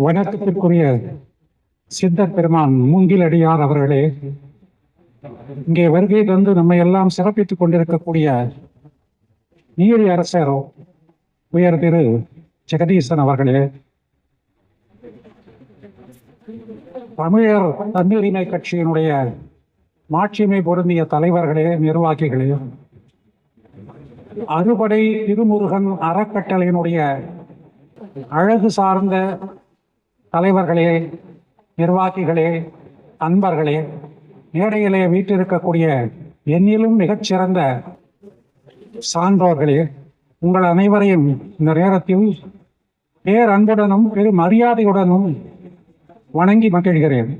வணக்கத்திற்குரிய சித்தர் பெருமான் மூங்கிலடியார் அவர்களே, இங்கே வருகை தந்து நம்மை எல்லாம் சிறப்பித்துக் கொண்டிருக்கக்கூடிய நீதி அரசர் உயர் திரு ஜெகதீசன் அவர்களே, தமிழர் தன்னுரிமை கட்சியினுடைய மாட்சிமை பொருந்திய தலைவர்களே, நிர்வாகிகளே, அறுபடை திருமுருகன் அறக்கட்டளையினுடைய அழகு சார்ந்த தலைவர்களே, நிர்வாகிகளே, அன்பர்களே, மேடையிலே வீட்டிருக்கக்கூடிய என்னிலும் மிகச்சிறந்த சான்றோர்களே, உங்கள் அனைவரையும் இந்த நேரத்தில் பேரன்புடனும் பெரும் மரியாதையுடனும் வணங்கி மகிழ்கிறேன்.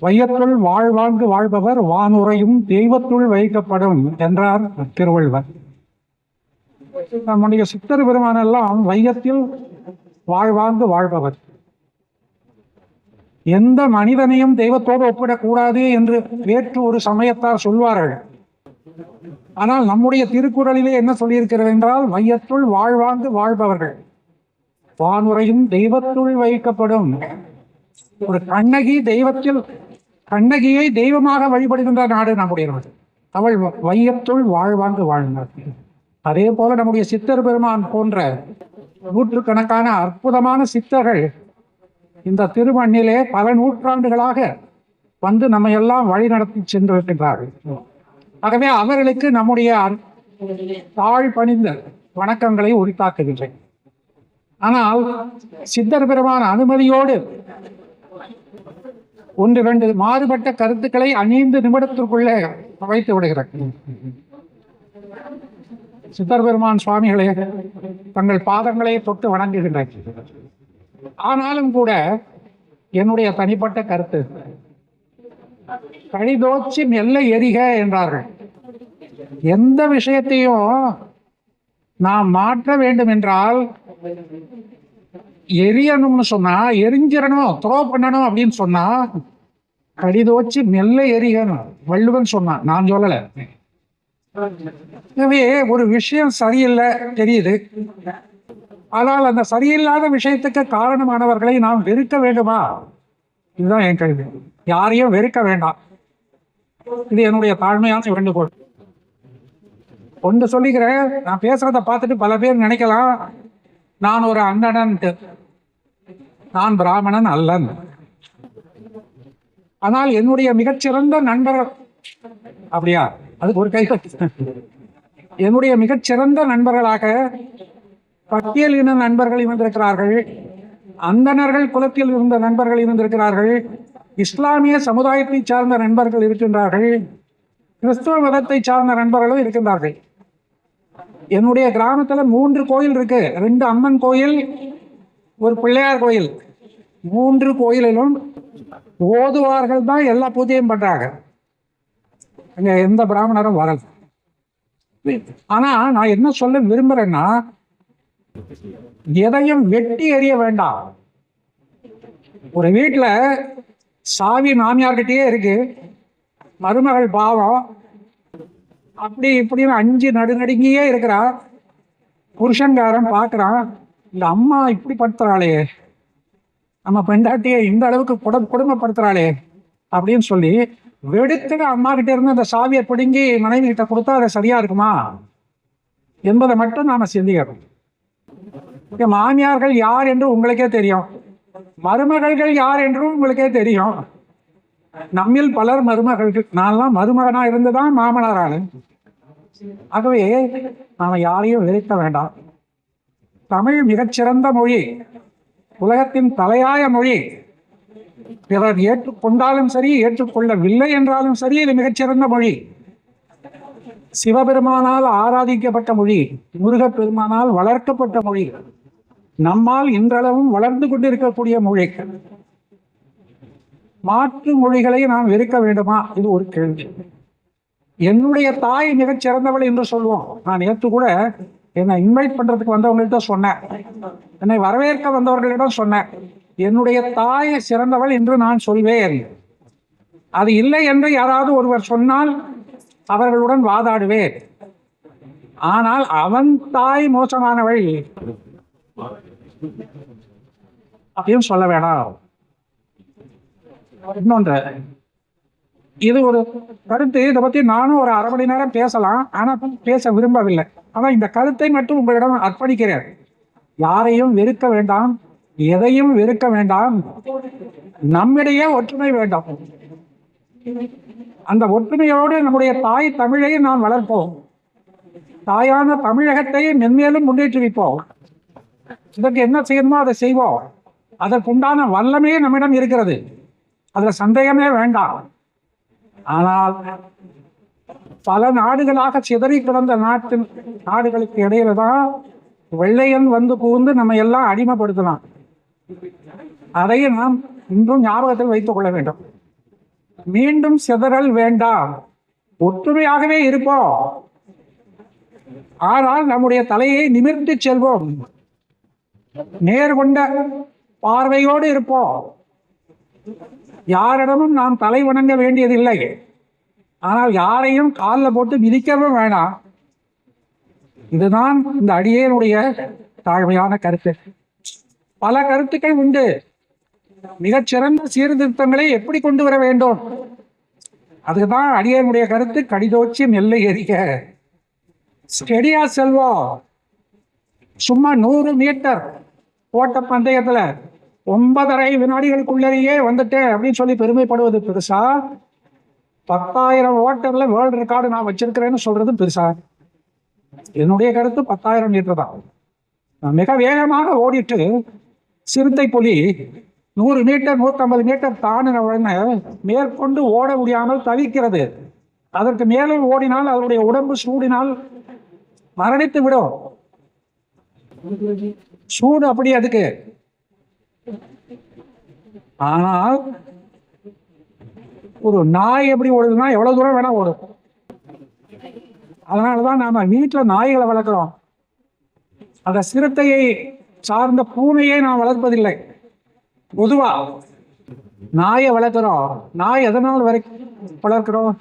வையத்துள் வாழ்வாங்கு வாழ்பவர் வானுரையும் தெய்வத்துள் வைக்கப்படும் என்றார் திருவள்ளுவர். நம்முடைய சித்தர் பெருமானெல்லாம் வையத்தில் வாழ்வாங்கு வாழ்பவர். எந்த மனிதனையும் தெய்வத்தோடு ஒப்பிடக்கூடாது என்று வேற்று ஒரு சமயத்தார் சொல்வார்கள். ஆனால் நம்முடைய திருக்குறளிலே என்ன சொல்லியிருக்கிறது என்றால், வையத்துள் வாழ்வாங்கு வாழ்பவர்கள் வானுரையும் தெய்வத்துள் வைக்கப்படும். ஒரு கண்ணகியை தெய்வமாக வழிபடுகின்ற நாடு நம்முடைய நாடு. அவள் வையத்துள் வாழ்வாங்கு வாழ்ந்தார். அதே போல நம்முடைய சித்தர் பெருமான் போன்ற நூற்றுக்கணக்கான அற்புதமான சித்தர்கள் இந்த திருமண்ணிலே பல நூற்றாண்டுகளாக வந்து நம்ம எல்லாம் வழி நடத்தி சென்றிருக்கின்றார்கள். ஆகவே அவர்களுக்கு நம்முடைய தாழ் பணிந்த வணக்கங்களை உரித்தாக்குகின்றேன். ஆனால் சித்தர் பெருமான் அனுமதியோடு ஒன்று இரண்டு மாறுபட்ட கருத்துக்களை 5 நிமிடத்திற்குள்ளே வைத்து விடுகிறேன். சித்தர் பெருமான் சுவாமிகளே, தங்கள் பாதங்களை தொட்டு வணங்குகின்றேன். ஆனாலும் கூட என்னுடைய தனிப்பட்ட கருத்து, கழிதோச்சி மெல்ல எரிக என்றார்கள். எந்த விஷயத்தையும் நாம் மாற்ற வேண்டும் என்றால் எரியணும்னு சொன்னா, எரிஞ்சிடணும், த்ரோ பண்ணணும் அப்படின்னு சொன்னா கழிதோச்சி மெல்ல எரிகணும் வள்ளுவன் சொன்னான், நான் சொல்லல. எனவே ஒரு விஷயம் சரியில்லை தெரியுது, ஆனால் அந்த சரியில்லாத விஷயத்துக்கு காரணமானவர்களை நாம் வெறுக்க வேண்டுமா? இதுதான் என் கேள்வி. யாரையும் வெறுக்க வேண்டாம். இது என்னுடைய தாழ்மையான வேண்டுகோள். ஒன்று சொல்லிக்கிறேன், நான் பேசுறதை பார்த்துட்டு பல பேர் நினைக்கலாம் நான் ஒரு அந்தணன்ட்டு. நான் பிராமணன் அல்லன். ஆனால் என்னுடைய மிகச்சிறந்த நண்பர்கள், அப்படியா, அதுக்கு ஒரு கை. என்னுடைய மிகச்சிறந்த நண்பர்களாக பட்டியலின நண்பர்கள் இருந்திருக்கிறார்கள், அந்தணர்கள் குலத்தில் இருந்த நண்பர்கள் இருந்திருக்கிறார்கள், இஸ்லாமிய சமுதாயத்தை சார்ந்த நண்பர்கள் இருக்கின்றார்கள், கிறிஸ்துவ மதத்தை சார்ந்த நண்பர்களும் இருக்கின்றார்கள். என்னுடைய கிராமத்தில் 3 கோயில் இருக்கு. 2 அம்மன் கோயில், ஒரு பிள்ளையார் கோயில். 3 கோயிலிலும் ஓதுவார்கள் தான் எல்லா பூஜையும் பண்றாங்க. அங்க எந்த பிராமணரும் வரல. ஆனா நான் என்ன சொல்ல விரும்புறேன்னா, எதையும் வெட்டி எறிய வேண்டாம். ஒரு வீட்டுல சாவி மாமியார்கிட்டயே இருக்கு, மருமகள் பாவம் அப்படி இப்படின்னு 5 நடுநடுங்கியே இருக்கிறா. புருஷன்காரன் பார்க்குறான், இந்த அம்மா இப்படி படுத்துறாளே, நம்ம பெண்டாட்டியை இந்த அளவுக்கு கொடுமைப்படுத்துறாளே அப்படின்னு சொல்லி வெடுத்துக்கு அம்மா கிட்ட இருந்து அந்த சாவியை பிடுங்கி மனைவி கிட்ட கொடுத்தா அது சரியா இருக்குமா என்பதை மட்டும் நாம சிந்திக்கிறோம். மாமியார்கள் யார் என்று உங்களுக்கே தெரியும், மருமகள்கள் யார் என்றும் உங்களுக்கே தெரியும். நம்மில் பலர் மருமகள்கள். நான்லாம் மருமகனா இருந்துதான் மாமனாரான. ஆகவே நாம யாரையும் வெறுக்க வேண்டாம். தமிழ் மிகச்சிறந்த மொழி, உலகத்தின் தலையாய மொழி. பிறர் ஏற்றுக்கொண்டாலும் சரி, ஏற்றுக்கொள்ளவில்லை என்றாலும் சரி, இது மிகச்சிறந்த மொழி. சிவபெருமானால் ஆராதிக்கப்பட்ட மொழி, முருகப்பெருமானால் வளர்க்கப்பட்ட மொழி, நம்மால் இன்றளவும் வளர்ந்து கொண்டிருக்கக்கூடிய மொழி. மாற்று மொழிகளை நாம் வெறுக்க வேண்டுமா? இது ஒரு கேள்வி. என்னுடைய தாய் மிகச் சிறந்தவள் என்று சொல்லுவோம். நான் நேற்று கூட என்னை இன்வைட் பண்றதுக்கு வந்தவங்கள்ட்ட சொன்னேன், என்னை வரவேற்க வந்தவர்களிடம் சொன்னேன், என்னுடைய தாய் சிறந்தவள் என்று நான் சொல்வேன். அது இல்லை என்று யாராவது ஒருவர் சொன்னால் அவர்களுடன் வாதாடுவேன். ஆனால் அவன் தாய் மோசமானவள், அப்படின்னு சொல்ல வேணாம். இன்னொன்று, இது ஒரு கருத்து, இதை பற்றி நானும் ஒரு 1/2 மணி நேரம் பேசலாம், ஆனால் பேச விரும்பவில்லை. ஆனால் இந்த கருத்தை மட்டும் உங்களிடம் அர்ப்பணிக்கிறேன். யாரையும் வெறுக்க வேண்டாம், எதையும் வெறுக்க வேண்டாம், நம்மிடையே ஒற்றுமை வேண்டாம். அந்த ஒற்றுமையோடு நம்முடைய தாய் தமிழை நாம் வளர்ப்போம். தாயான தமிழகத்தை மென்மேலும் முன்னேற்றுவிப்போம். இதற்கு என்ன செய்யணுமோ அதை செய்வோம். அதற்குண்டான வல்லமே நம்மிடம் இருக்கிறது, அதுல சந்தேகமே வேண்டாம். ஆனால் பல நாடுகளாக சிதறி கிடந்த நாடுகளுக்கு இடையில தான் வெள்ளையன் வந்து புகுந்து நம்ம எல்லாம் அடிமைப்படுத்தலாம். அதையும் நாம் இன்றும் ஞாபகத்தில் வைத்துக் கொள்ள வேண்டும். மீண்டும் சிதறல் வேண்டாம், ஒற்றுமையாகவே இருப்போம். ஆனால் நம்முடைய தலையை நிமிர்த்தி செல்வோம், நேர்கொண்ட பார்வையோடு இருப்போம். யாரிடமும் நாம் தலை வணங்க வேண்டியதில்லை, ஆனால் யாரையும் காலில் போட்டு மிதிக்கவும் வேணாம். இதுதான் இந்த அடியேனுடைய தாழ்மையான கருத்து. பல கருத்துக்கள் உண்டு. மிகச்சிறந்த சீர்திருத்தங்களை எப்படி கொண்டு வர வேண்டும், அதுதான் அடியேனுடைய கருத்து. கடிதோச்சி நெல்லை எரிக்க ஸ்டெடியா செல்வோம். சும்மா 100 மீட்டர் ஓட்ட பந்தயத்துல 9.5 வினாடிகளுக்குள்ளேயே வந்துட்டேன் அப்படின்னு சொல்லி பெருமைப்படுவது பெருசா, 10,000 ஓட்டர்ல வேர்ல்டு ரெக்கார்டு நான் வச்சிருக்கிறேன்னு சொல்றது பெருசா? என்னுடைய கருத்து 10,000 மீட்டர் தான். மிக வேகமாக ஓடிட்டு சிறுத்தை புலி 100 மீட்டர் 150 மீட்டர் தாண்டின உடனே மேற்கொண்டு ஓட முடியாமல் தவிக்கிறது. அதற்கு மேலும் ஓடினால் அதனுடைய உடம்பு சூடினால் மரணித்து விடும். சூடு அப்படி அதுக்கு. ஆனால் ஒரு நாய் எப்படி ஓடுதுன்னா எவ்வளவு தூரம் வேணா ஓடும். அதனாலதான் நாம வீட்டுல நாய்களை வளர்க்கிறோம். அந்த சிறுத்தையை சார்ந்த பூனையை நாம் வளர்ப்பதில்லை. பொதுவா நாயை வளர்க்கிறோம். நாய் எதனால் வளர்க்கிறோம்?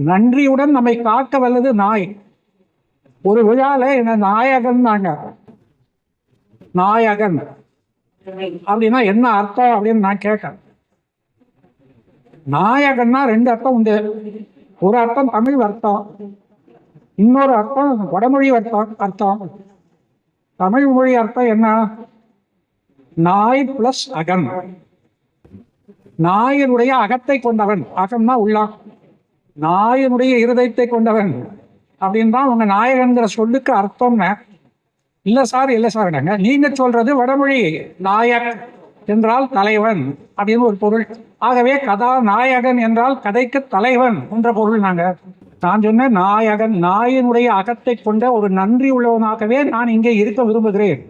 நன்றியுடன் நம்மை காக்க வல்லது நாய். ஒரு விழால என்ன நாயகன் தாங்க. நாயகன் அப்படின்னா என்ன அர்த்தம் அப்படின்னு நான் கேட்டேன். நாயகன்னா 2 அர்த்தம் உண்டு. ஒரு அர்த்தம் தமிழ் அர்த்தம், இன்னொரு அர்த்தம் வடமொழி அர்த்தம். தமிழ் மொழி அர்த்தம் என்ன? நாய் பிளஸ் அகன். நாயினுடைய அகத்தை கொண்டவன், அகம்னா உள்ளம், நாயினுடைய இருதயத்தை கொண்டவன் அப்படின்னு தான் உங்க நாயகன்கிற சொல்லுக்கு அர்த்தம்னு. இல்லை சார் இல்லை சார், நீங்க சொல்றது வடமொழி. நாயக் என்றால் தலைவன் அப்படின்னு ஒரு பொருள். ஆகவே கதாநாயகன் என்றால் கதைக்கு தலைவன் என்ற பொருள். நான் சொன்னேன் நாயகன், நாயினுடைய அகத்தை கொண்ட ஒரு நன்றி உள்ளவனாகவே நான் இங்கே இருக்க விரும்புகிறேன்.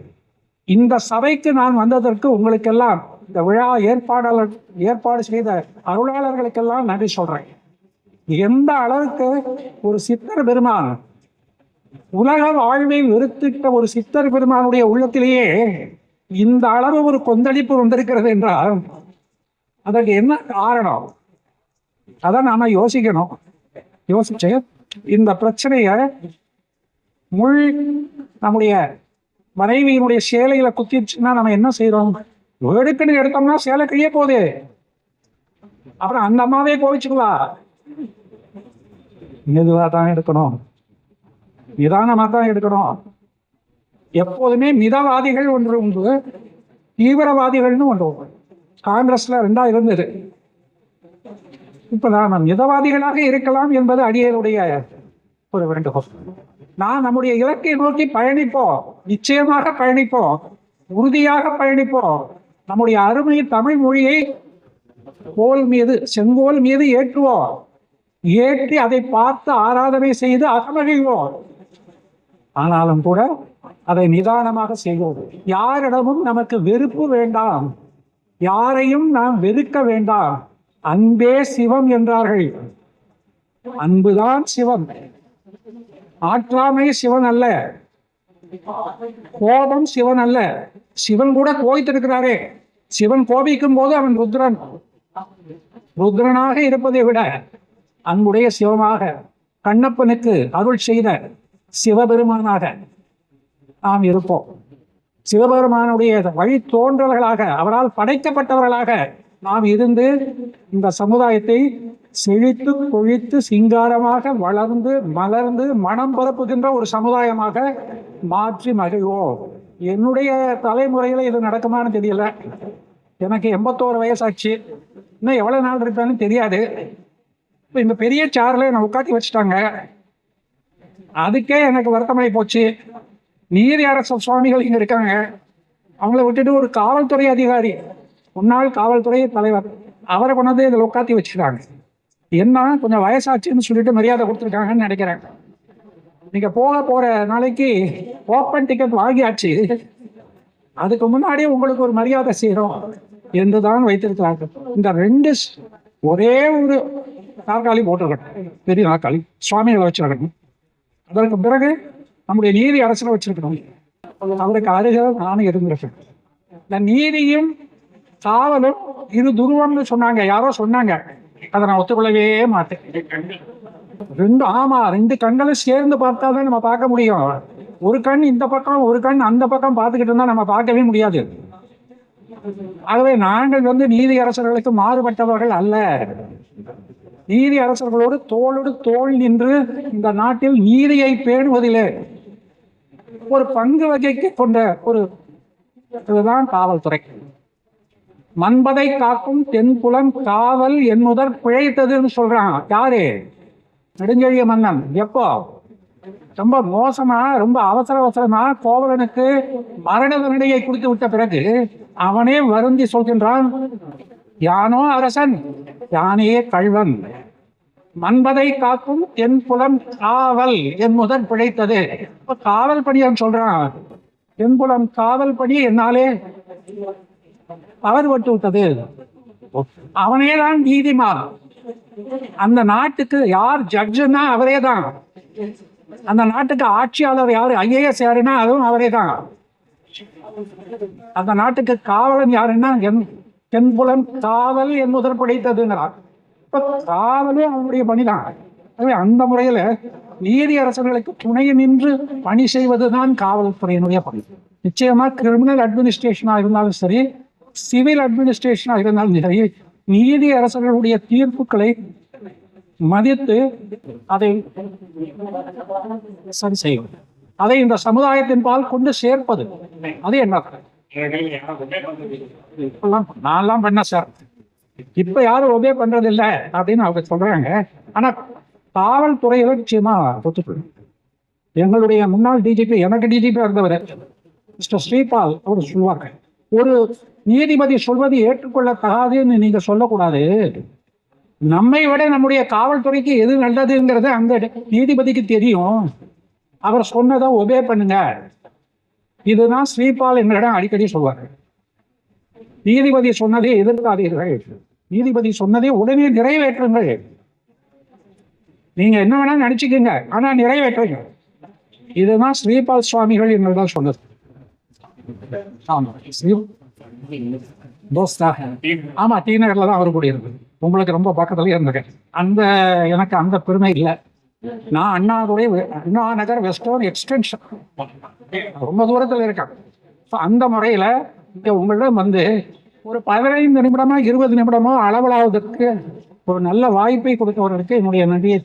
இந்த சபைக்கு நான் வந்ததற்கு உங்களுக்கெல்லாம், இந்த விழா ஏற்பாடு செய்த அருளாளர்களுக்கெல்லாம் நன்றி சொல்றேன். எந்த அளவுக்கு ஒரு சித்தர் பெருமான், உலக வாழ்வை வெறுத்திட்ட ஒரு சித்தர் பெருமானுடைய உள்ளத்திலேயே இந்த அளவு ஒரு கொந்தளிப்பு வந்திருக்கிறது என்றால் அதற்கு என்ன காரணம்? அதான் நாம யோசிக்கணும். யோசிச்சு இந்த பிரச்சனைய நம்முடைய மனைவியினுடைய சேலையில குத்திடுச்சுன்னா நம்ம என்ன செய்யறோம்? வேடுக்குன்னு எடுத்தோம்னா சேலை கிழிய போகுது, அப்புறம் அந்த அம்மாவே கோவிச்சுக்கலாம். மெதுவா தான் எடுக்கணும், நிதானமா தான் எடுக்கணும். எப்போதுமே மிதவாதிகள் ஒன்று உண்டு, தீவிரவாதிகள்னு ஒன்று உண்டு. காங்கிரஸ்ல 2 இருந்தது. இப்ப நாம் மிதவாதிகளாக இருக்கலாம் என்பது அடியனுடைய ஒரு வேண்டுகோள். நான் நம்முடைய இலக்கை நோக்கி பயணிப்போம், நிச்சயமாக பயணிப்போம், உறுதியாக பயணிப்போம். நம்முடைய அருமை தமிழ் மொழியை செங்கோல் மீது ஏற்றுவோம். ஏற்றி அதை பார்த்து ஆராதனை செய்து அகமகிழ்வோம். ஆனாலும் கூட அதை நிதானமாக செய்வோம். யாரிடமும் நமக்கு வெறுப்பு வேண்டாம், யாரையும் நாம் வெறுக்க வேண்டாம். அன்பே சிவம் என்றார்கள். அன்புதான் சிவம். ஆற்றாமை சிவன் அல்ல, கோபம் சிவன் அல்ல. சிவன் கூட கோபித்திருக்கிறாரே. சிவன் கோபிக்கும் போது அவன் ருத்ரனாக இருப்பதை விட அன்புடைய சிவமாக, கண்ணப்பனுக்கு அருள் செய்த சிவபெருமானாக நாம் இருப்போம். சிவபெருமானுடைய வழி தோன்றல்களாக, அவரால் படைக்கப்பட்டவர்களாக நாம் இருந்து இந்த சமுதாயத்தை செழித்து கொழித்து சிங்காரமாக வளர்ந்து மலர்ந்து மனம் பரப்புகின்ற ஒரு சமுதாயமாக மாற்றி மகிழ்வோம். என்னுடைய தலைமுறையில் இது நடக்குமான்னு தெரியல. எனக்கு 81 வயசாச்சு. இன்னும் எவ்வளோ நாள் இருப்பேன்னு தெரியாது. இப்போ இந்த பெரிய சேர்ல என்னை உட்காத்தி வச்சுட்டாங்க. அதுக்கே எனக்கு வருத்தமாகி போச்சு. நீதி அரசர் சுவாமிகள் இங்கே இருக்காங்க. அவங்கள விட்டுட்டு ஒரு காவல்துறை அதிகாரி, முன்னாள் காவல்துறை தலைவர், அவரை கொண்டாந்து இதில் உட்காத்தி வச்சுக்கிறாங்க. என்ன கொஞ்சம் வயசாச்சுன்னு சொல்லிட்டு மரியாதை கொடுத்துருக்காங்கன்னு நினைக்கிறேன். நீங்கள் போகிற நாளைக்கு ஓப்பன் டிக்கெட் வாங்கியாச்சு, அதுக்கு முன்னாடியே உங்களுக்கு ஒரு மரியாதை செய்கிறோம் என்று தான் வைத்திருக்கிறார்கள். இந்த 2 ஒரே ஒரு நாற்காலி போட்டிருக்கணும், பெரிய நாற்காலி சுவாமிகளை வச்சிருக்கணும். அதற்கு பிறகு நம்முடைய நீதி அரசனை வச்சிருக்கணும். அவருக்கு அருகில் நானும் இருந்திருக்கேன். இந்த நீதியும் காவலும் இது துருவம்னு சொன்னாங்க, யாரோ சொன்னாங்க. அதை நான் ஒத்துக்கொள்ளவே மாட்டேன். 2 கண்களும் சேர்ந்து பார்த்தா தான் நம்ம பார்க்க முடியும். ஒரு கண் இந்த பக்கம், ஒரு கண் அந்த பக்கம் பார்த்துக்கிட்டு இருந்தால் நம்ம பார்க்கவே முடியாது. ஆகவே நாங்கள் நீதி அரசர்களுக்கு மாறுபட்டவர்கள் அல்ல. நீதி அரசர்களோடு தோளோடு தோள் நின்று இந்த நாட்டில் நீதியை பேணுவதிலே ஒரு பங்கு வகைக்கு கொண்ட ஒரு இதுதான் காவல்துறை. மன்பதை காக்கும் தென்புலம் காவல் என் முதற் பிழைத்ததுன்னு சொல்றான். யாரு? நெடுஞ்செழிய மன்னன். எப்போ? ரொம்ப மோசமா, ரொம்ப அவசரமா கோவலனுக்கு மரண தண்டனையை கொடுத்து விட்ட பிறகு அவனே வருந்தி சொல்கின்றான், யானோ அரசன், யானே கள்வன். மன்பதை காக்கும் என் புலம் காவல் என் முதற் பிழைத்தது. இப்ப காவல் பணியான் சொல்றான். என் புலம் காவல் பணி என்னாலே தவறுபட்டு விட்டது. அவனே தான் நீதிமான். அந்த நாட்டுக்கு யார் ஜட்ஜுன்னா அவரே தான். அந்த நாட்டுக்கு ஆட்சியாளர் யாரு, IAS யாருன்னா அதுவும் அவரே தான். அந்த நாட்டுக்கு காவலன் யாருன்னா என் புலம் காவல் என் முதற் பிழைத்ததுங்கிறார். இப்ப காவலே அவனுடைய பணிதான். அந்த முறையில நீதி அரசர்களுக்கு துணை நின்று பணி செய்வதுதான் காவல்துறையினுடைய பணி. நிச்சயமா கிரிமினல் அட்மினிஸ்ட்ரேஷனா இருந்தாலும் சரி, சிவில் அட்மினிஸ்ட்ரேஷனா இருந்தாலும் சரி, நீதி அரசர்களுடைய தீர்ப்புகளை மதித்து அதை சரி செய்வது, அதை இந்த சமுதாயத்தின் பால் கொண்டு சேர்ப்பது, அது என்ன நான்லாம் பண்ண சார். இப்ப யாரும் ஒபே பண்றது இல்லை அப்படின்னு அவங்க சொல்றாங்க. ஆனா காவல்துறையில நிச்சயமா ஒத்துக்கணும். எங்களுடைய முன்னாள் டிஜிபி, எனக்கு டிஜிபியா இருந்தவர் மிஸ்டர் ஸ்ரீபால், அவர் சொல்லுவாங்க, ஒரு நீதிபதி சொல்வது ஏற்றுக்கொள்ளத்தகாதுன்னு நீங்க சொல்லக்கூடாது. நம்மை விட நம்முடைய காவல்துறைக்கு எது நல்லதுங்கிறது அந்த நீதிபதிக்கு தெரியும். அவர் சொன்னதை ஒபே பண்ணுங்க. இதுதான் ஸ்ரீபால் எங்களிடம் அடிக்கடி சொல்வார். நீதிபதி சொன்னதை எதிர்க்காதீர்கள், நீதிபதி சொன்னதை உடனே நிறைவேற்றுங்கள். நீங்க என்ன வேணாலும் நினைச்சுக்கோங்க, ஆனா நிறைவேற்றுங்க. இதுதான் ஸ்ரீபால் சுவாமிகள் எங்களிடம் சொன்னது. ஆமா, டி நகர்ல தான் அவர் கூடியிருக்கு. உங்களுக்கு ரொம்ப பக்கத்துலயே இருந்தேன். எனக்கு அந்த பெருமை இல்லை. நான் அண்ணா நகர் வெஸ்டர்ன் எக்ஸ்டென்ஷன் ரொம்ப தூரத்தில் இருக்கேன். அந்த முறையில் இங்கே உங்களிடம் ஒரு 15 நிமிடமோ 20 நிமிடமோ அளவலாவதற்கு ஒரு நல்ல வாய்ப்பை கொடுத்தவர்களுக்கு என்னுடைய நன்றியை